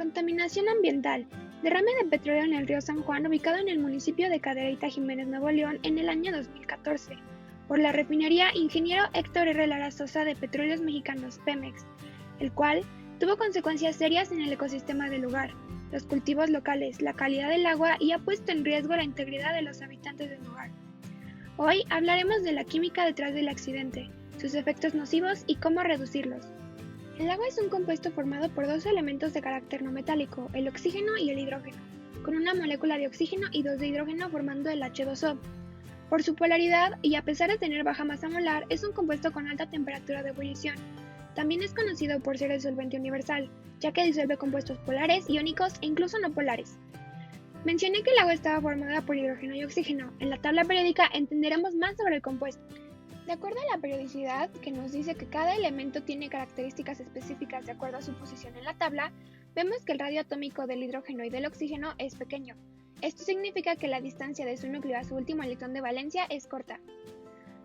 Contaminación ambiental. Derrame de petróleo en el río San Juan, ubicado en el municipio de Cadereyta Jiménez, Nuevo León, en el año 2014, por la refinería Ingeniero Héctor R. Lara Sosa de Petróleos Mexicanos Pemex, el cual tuvo consecuencias serias en el ecosistema del lugar, los cultivos locales, la calidad del agua y ha puesto en riesgo la integridad de los habitantes del lugar. Hoy hablaremos de la química detrás del accidente, sus efectos nocivos y cómo reducirlos. El agua es un compuesto formado por dos elementos de carácter no metálico, el oxígeno y el hidrógeno, con una molécula de oxígeno y dos de hidrógeno formando el H2O. Por su polaridad y a pesar de tener baja masa molar, es un compuesto con alta temperatura de ebullición. También es conocido por ser el solvente universal, ya que disuelve compuestos polares, iónicos e incluso no polares. Mencioné que el agua estaba formada por hidrógeno y oxígeno. En la tabla periódica entenderemos más sobre el compuesto. De acuerdo a la periodicidad, que nos dice que cada elemento tiene características específicas de acuerdo a su posición en la tabla, vemos que el radio atómico del hidrógeno y del oxígeno es pequeño. Esto significa que la distancia de su núcleo a su último electrón de valencia es corta.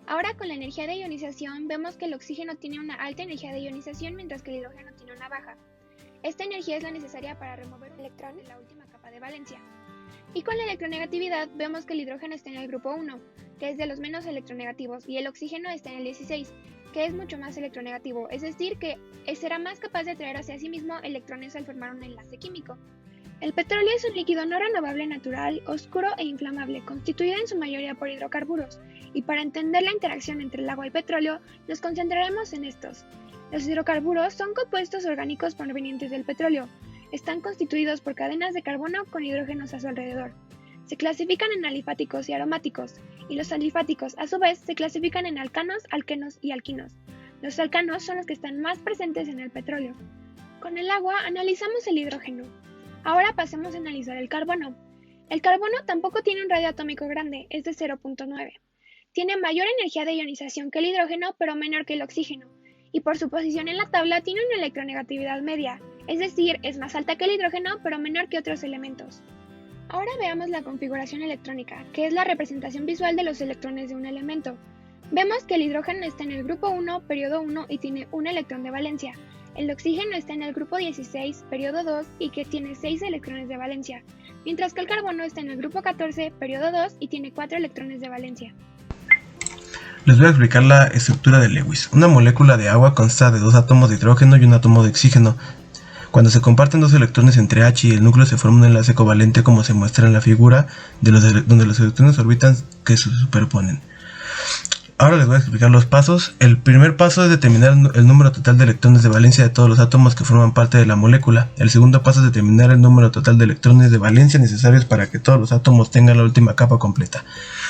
Ahora, con la energía de ionización, vemos que el oxígeno tiene una alta energía de ionización mientras que el hidrógeno tiene una baja. Esta energía es la necesaria para remover un electrón en la última capa de valencia. Y con la electronegatividad, vemos que el hidrógeno está en el grupo 1, que es de los menos electronegativos, y el oxígeno está en el 16, que es mucho más electronegativo, es decir, que será más capaz de atraer hacia sí mismo electrones al formar un enlace químico. El petróleo es un líquido no renovable natural, oscuro e inflamable, constituido en su mayoría por hidrocarburos, y para entender la interacción entre el agua y petróleo, nos concentraremos en estos. Los hidrocarburos son compuestos orgánicos provenientes del petróleo. Están constituidos por cadenas de carbono con hidrógenos a su alrededor. Se clasifican en alifáticos y aromáticos, y los alifáticos a su vez se clasifican en alcanos, alquenos y alquinos. Los alcanos son los que están más presentes en el petróleo. Con el agua analizamos el hidrógeno. Ahora pasemos a analizar el carbono. El carbono tampoco tiene un radio atómico grande, es de 0.9. Tiene mayor energía de ionización que el hidrógeno, pero menor que el oxígeno, y por su posición en la tabla tiene una electronegatividad media, es decir, es más alta que el hidrógeno, pero menor que otros elementos. Ahora veamos la configuración electrónica, que es la representación visual de los electrones de un elemento. Vemos que el hidrógeno está en el grupo 1, periodo 1 y tiene un electrón de valencia. El oxígeno está en el grupo 16, periodo 2 y que tiene 6 electrones de valencia, mientras que el carbono está en el grupo 14, periodo 2 y tiene 4 electrones de valencia. Les voy a explicar la estructura de Lewis. Una molécula de agua consta de dos átomos de hidrógeno y un átomo de oxígeno. Cuando se comparten dos electrones entre H y el núcleo se forma un enlace covalente como se muestra en la figura, donde los electrones orbitan que se superponen. Ahora les voy a explicar los pasos. El primer paso es determinar el número total de electrones de valencia de todos los átomos que forman parte de la molécula. El segundo paso es determinar el número total de electrones de valencia necesarios para que todos los átomos tengan la última capa completa.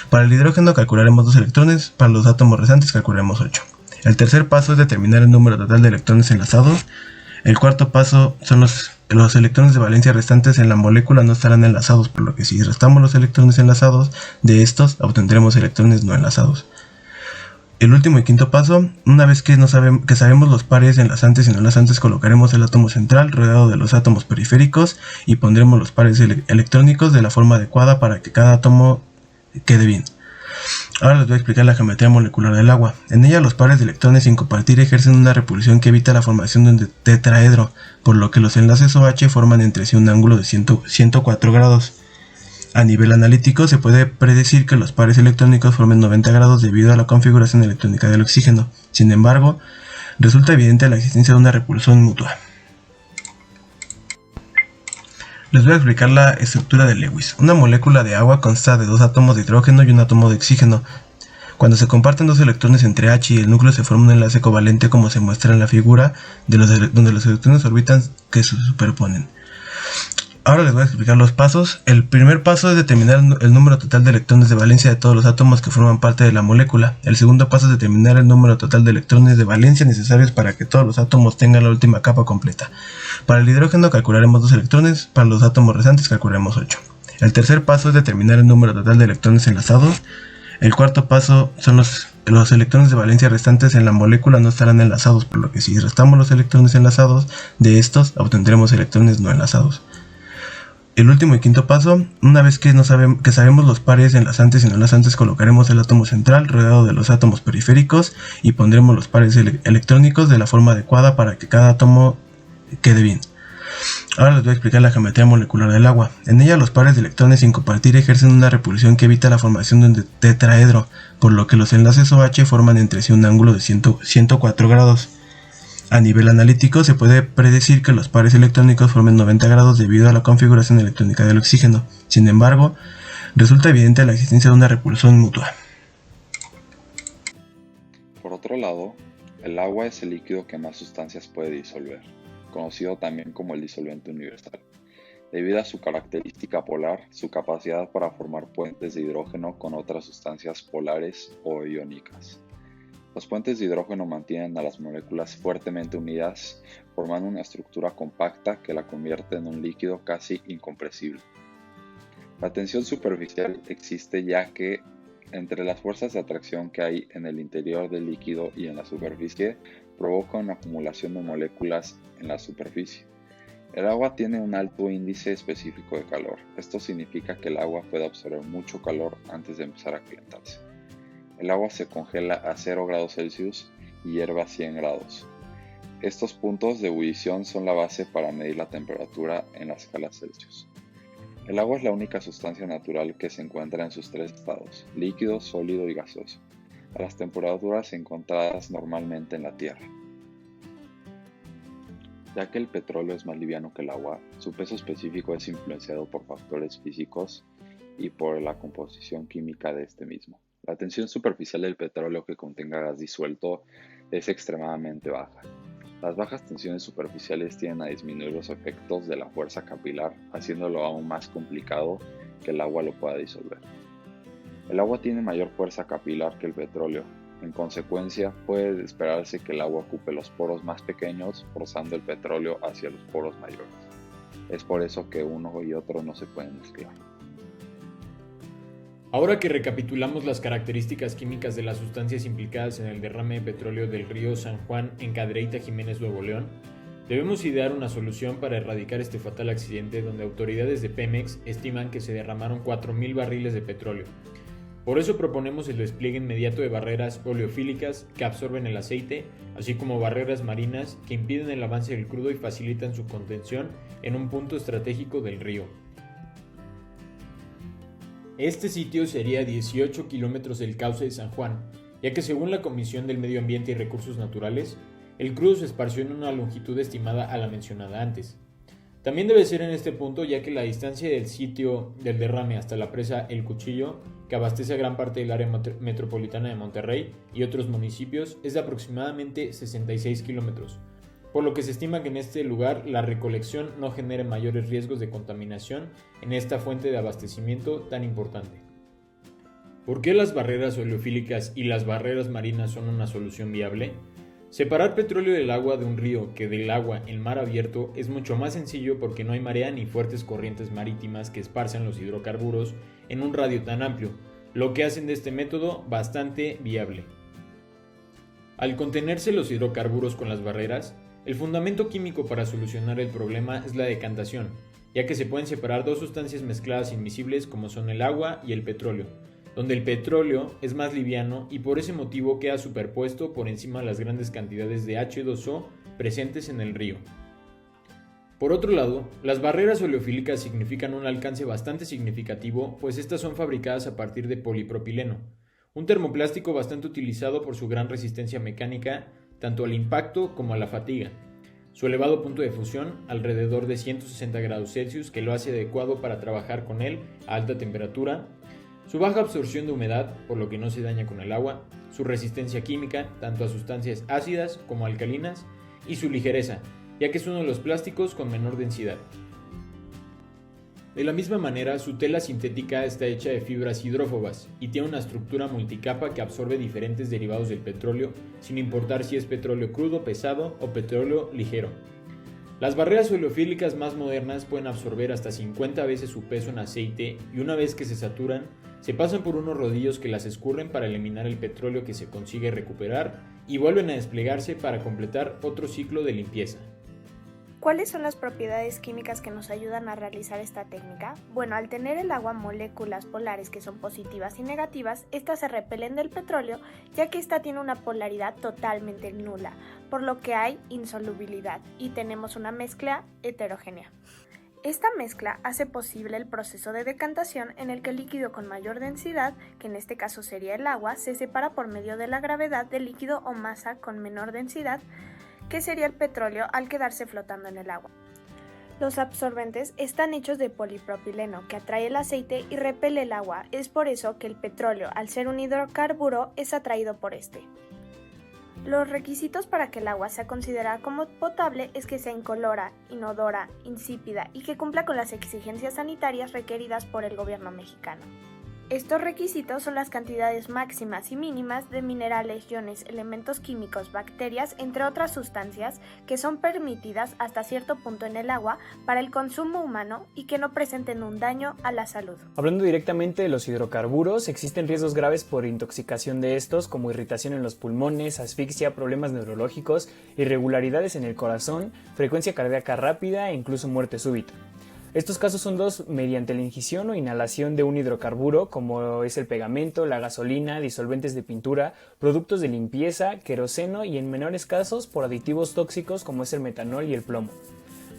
Para el hidrógeno calcularemos 2 electrones, para los átomos restantes calcularemos 8. El tercer paso es determinar el número total de electrones enlazados. El cuarto paso son los electrones de valencia restantes en la molécula no estarán enlazados, por lo que si restamos los electrones enlazados de estos, obtendremos electrones no enlazados. El último y quinto paso, una vez que sabemos los pares enlazantes y no enlazantes, colocaremos el átomo central rodeado de los átomos periféricos y pondremos los pares electrónicos de la forma adecuada para que cada átomo quede bien. Ahora les voy a explicar la geometría molecular del agua. En ella los pares de electrones sin compartir ejercen una repulsión que evita la formación de un tetraedro, por lo que los enlaces OH forman entre sí un ángulo de 104 grados. A nivel analítico se puede predecir que los pares electrónicos formen 90 grados debido a la configuración electrónica del oxígeno. Sin embargo, resulta evidente la existencia de una repulsión mutua. Les voy a explicar la estructura de Lewis. Una molécula de agua consta de dos átomos de hidrógeno y un átomo de oxígeno. Cuando se comparten dos electrones entre H y el núcleo se forma un enlace covalente como se muestra en la figura, donde los electrones orbitan que se superponen. Ahora les voy a explicar los pasos. El primer paso es determinar el número total de electrones de valencia de todos los átomos que forman parte de la molécula. El segundo paso es determinar el número total de electrones de valencia necesarios para que todos los átomos tengan la última capa completa. Para el hidrógeno calcularemos 2 electrones, para los átomos restantes calcularemos 8. El tercer paso es determinar el número total de electrones enlazados. El cuarto paso son los electrones de valencia restantes en la molécula no estarán enlazados, por lo que si restamos los electrones enlazados de estos, obtendremos electrones no enlazados. El último y quinto paso, una vez que sabemos los pares enlazantes y no enlazantes, colocaremos el átomo central rodeado de los átomos periféricos y pondremos los pares electrónicos de la forma adecuada para que cada átomo quede bien. Ahora les voy a explicar la geometría molecular del agua. En ella los pares de electrones sin compartir ejercen una repulsión que evita la formación de un tetraedro, por lo que los enlaces OH forman entre sí un ángulo de 104 grados. A nivel analítico se puede predecir que los pares electrónicos formen 90 grados debido a la configuración electrónica del oxígeno. Sin embargo, resulta evidente la existencia de una repulsión mutua. Por otro lado, el agua es el líquido que más sustancias puede disolver, conocido también como el disolvente universal, debido a su característica polar, su capacidad para formar puentes de hidrógeno con otras sustancias polares o iónicas. Los puentes de hidrógeno mantienen a las moléculas fuertemente unidas, formando una estructura compacta que la convierte en un líquido casi incompresible. La tensión superficial existe ya que entre las fuerzas de atracción que hay en el interior del líquido y en la superficie provoca una acumulación de moléculas en la superficie. El agua tiene un alto índice específico de calor. Esto significa que el agua puede absorber mucho calor antes de empezar a calentarse. El agua se congela a 0 grados Celsius y hierve a 100 grados. Estos puntos de ebullición son la base para medir la temperatura en la escala Celsius. El agua es la única sustancia natural que se encuentra en sus tres estados, líquido, sólido y gaseoso, a las temperaturas encontradas normalmente en la Tierra. Ya que el petróleo es más liviano que el agua, su peso específico es influenciado por factores físicos y por la composición química de este mismo. La tensión superficial del petróleo que contenga gas disuelto es extremadamente baja. Las bajas tensiones superficiales tienden a disminuir los efectos de la fuerza capilar, haciéndolo aún más complicado que el agua lo pueda disolver. El agua tiene mayor fuerza capilar que el petróleo. En consecuencia, puede esperarse que el agua ocupe los poros más pequeños, forzando el petróleo hacia los poros mayores. Es por eso que uno y otro no se pueden mezclar. Ahora que recapitulamos las características químicas de las sustancias implicadas en el derrame de petróleo del río San Juan en Cadereyta Jiménez, Nuevo León, debemos idear una solución para erradicar este fatal accidente donde autoridades de Pemex estiman que se derramaron 4.000 barriles de petróleo. Por eso proponemos el despliegue inmediato de barreras oleofílicas que absorben el aceite, así como barreras marinas que impiden el avance del crudo y facilitan su contención en un punto estratégico del río. Este sitio sería a 18 kilómetros del cauce de San Juan, ya que según la Comisión del Medio Ambiente y Recursos Naturales, el crudo se esparció en una longitud estimada a la mencionada antes. También debe ser en este punto, ya que la distancia del sitio del derrame hasta la presa El Cuchillo, que abastece a gran parte del área metropolitana de Monterrey y otros municipios, es de aproximadamente 66 kilómetros, por lo que se estima que en este lugar la recolección no genere mayores riesgos de contaminación en esta fuente de abastecimiento tan importante. ¿Por qué las barreras oleofílicas y las barreras marinas son una solución viable? Separar petróleo del agua de un río que del agua en mar abierto es mucho más sencillo porque no hay marea ni fuertes corrientes marítimas que esparzan los hidrocarburos en un radio tan amplio, lo que hacen de este método bastante viable. Al contenerse los hidrocarburos con las barreras, el fundamento químico para solucionar el problema es la decantación, ya que se pueden separar dos sustancias mezcladas invisibles como son el agua y el petróleo, donde el petróleo es más liviano y por ese motivo queda superpuesto por encima de las grandes cantidades de H2O presentes en el río. Por otro lado, las barreras oleofílicas significan un alcance bastante significativo, pues estas son fabricadas a partir de polipropileno, un termoplástico bastante utilizado por su gran resistencia mecánica, tanto al impacto como a la fatiga. Su elevado punto de fusión, alrededor de 160 grados Celsius, que lo hace adecuado para trabajar con él a alta temperatura, su baja absorción de humedad, por lo que no se daña con el agua, su resistencia química, tanto a sustancias ácidas como alcalinas, y su ligereza, ya que es uno de los plásticos con menor densidad. De la misma manera, su tela sintética está hecha de fibras hidrófobas y tiene una estructura multicapa que absorbe diferentes derivados del petróleo, sin importar si es petróleo crudo, pesado o petróleo ligero. Las barreras oleofílicas más modernas pueden absorber hasta 50 veces su peso en aceite y una vez que se saturan, se pasan por unos rodillos que las escurren para eliminar el petróleo que se consigue recuperar y vuelven a desplegarse para completar otro ciclo de limpieza. ¿Cuáles son las propiedades químicas que nos ayudan a realizar esta técnica? Bueno, al tener el agua moléculas polares que son positivas y negativas, estas se repelen del petróleo, ya que esta tiene una polaridad totalmente nula, por lo que hay insolubilidad y tenemos una mezcla heterogénea. Esta mezcla hace posible el proceso de decantación en el que el líquido con mayor densidad, que en este caso sería el agua, se separa por medio de la gravedad del líquido o masa con menor densidad, que sería el petróleo, al quedarse flotando en el agua. Los absorbentes están hechos de polipropileno, que atrae el aceite y repele el agua. Es por eso que el petróleo, al ser un hidrocarburo, es atraído por este. Los requisitos para que el agua sea considerada como potable es que sea incolora, inodora, insípida y que cumpla con las exigencias sanitarias requeridas por el gobierno mexicano. Estos requisitos son las cantidades máximas y mínimas de minerales, iones, elementos químicos, bacterias, entre otras sustancias que son permitidas hasta cierto punto en el agua para el consumo humano y que no presenten un daño a la salud. Hablando directamente de los hidrocarburos, existen riesgos graves por intoxicación de estos, como irritación en los pulmones, asfixia, problemas neurológicos, irregularidades en el corazón, frecuencia cardíaca rápida e incluso muerte súbita. Estos casos son dos mediante la ingestión o inhalación de un hidrocarburo, como es el pegamento, la gasolina, disolventes de pintura, productos de limpieza, queroseno y en menores casos por aditivos tóxicos como es el metanol y el plomo.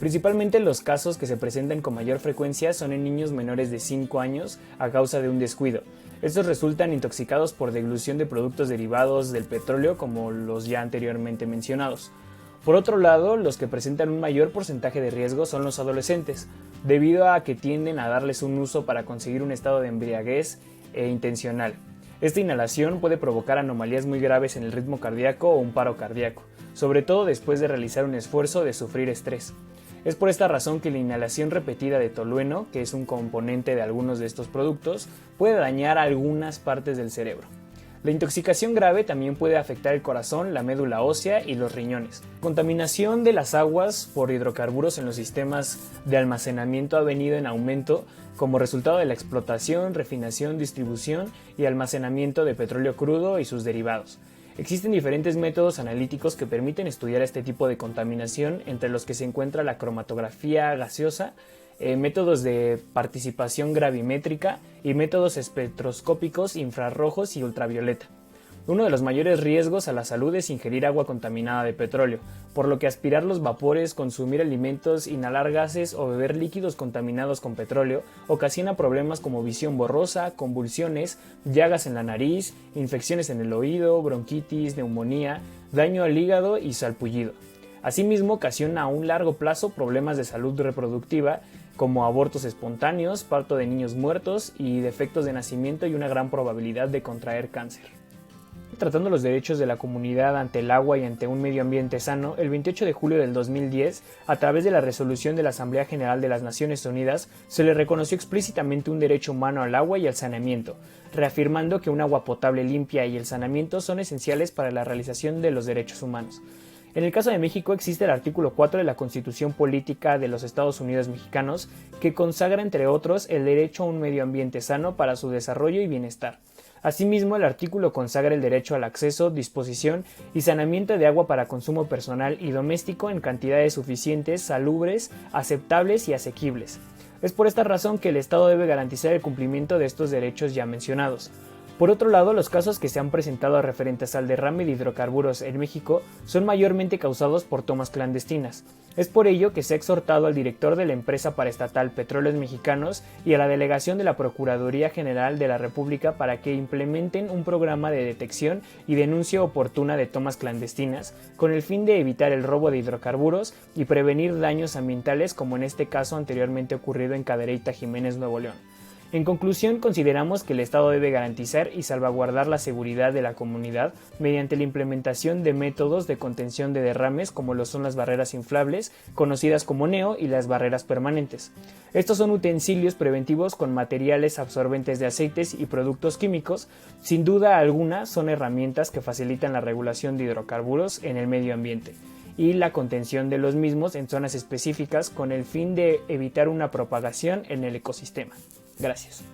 Principalmente los casos que se presentan con mayor frecuencia son en niños menores de 5 años a causa de un descuido. Estos resultan intoxicados por deglución de productos derivados del petróleo como los ya anteriormente mencionados. Por otro lado, los que presentan un mayor porcentaje de riesgo son los adolescentes, debido a que tienden a darles un uso para conseguir un estado de embriaguez intencional. Esta inhalación puede provocar anomalías muy graves en el ritmo cardíaco o un paro cardíaco, sobre todo después de realizar un esfuerzo de sufrir estrés. Es por esta razón que la inhalación repetida de tolueno, que es un componente de algunos de estos productos, puede dañar algunas partes del cerebro. La intoxicación grave también puede afectar el corazón, la médula ósea y los riñones. Contaminación de las aguas por hidrocarburos en los sistemas de almacenamiento ha venido en aumento como resultado de la explotación, refinación, distribución y almacenamiento de petróleo crudo y sus derivados. Existen diferentes métodos analíticos que permiten estudiar este tipo de contaminación, entre los que se encuentra la cromatografía gaseosa, métodos de participación gravimétrica y métodos espectroscópicos infrarrojos y ultravioleta. Uno de los mayores riesgos a la salud es ingerir agua contaminada de petróleo, por lo que aspirar los vapores, consumir alimentos, inhalar gases o beber líquidos contaminados con petróleo ocasiona problemas como visión borrosa, convulsiones, llagas en la nariz, infecciones en el oído, bronquitis, neumonía, daño al hígado y salpullido. Asimismo, ocasiona a un largo plazo problemas de salud reproductiva como abortos espontáneos, parto de niños muertos y defectos de nacimiento y una gran probabilidad de contraer cáncer. Tratando los derechos de la comunidad ante el agua y ante un medio ambiente sano, el 28 de julio del 2010, a través de la resolución de la Asamblea General de las Naciones Unidas, se le reconoció explícitamente un derecho humano al agua y al saneamiento, reafirmando que un agua potable limpia y el saneamiento son esenciales para la realización de los derechos humanos. En el caso de México existe el artículo 4 de la Constitución Política de los Estados Unidos Mexicanos, que consagra entre otros el derecho a un medio ambiente sano para su desarrollo y bienestar. Asimismo, el artículo consagra el derecho al acceso, disposición y saneamiento de agua para consumo personal y doméstico en cantidades suficientes, salubres, aceptables y asequibles. Es por esta razón que el Estado debe garantizar el cumplimiento de estos derechos ya mencionados. Por otro lado, los casos que se han presentado referentes al derrame de hidrocarburos en México son mayormente causados por tomas clandestinas. Es por ello que se ha exhortado al director de la empresa paraestatal Petróleos Mexicanos y a la delegación de la Procuraduría General de la República para que implementen un programa de detección y denuncia oportuna de tomas clandestinas, con el fin de evitar el robo de hidrocarburos y prevenir daños ambientales como en este caso anteriormente ocurrido en Cadereyta, Jiménez, Nuevo León. En conclusión, consideramos que el Estado debe garantizar y salvaguardar la seguridad de la comunidad mediante la implementación de métodos de contención de derrames como lo son las barreras inflables, conocidas como NEO, y las barreras permanentes. Estos son utensilios preventivos con materiales absorbentes de aceites y productos químicos. Sin duda alguna, son herramientas que facilitan la regulación de hidrocarburos en el medio ambiente y la contención de los mismos en zonas específicas con el fin de evitar una propagación en el ecosistema. Gracias.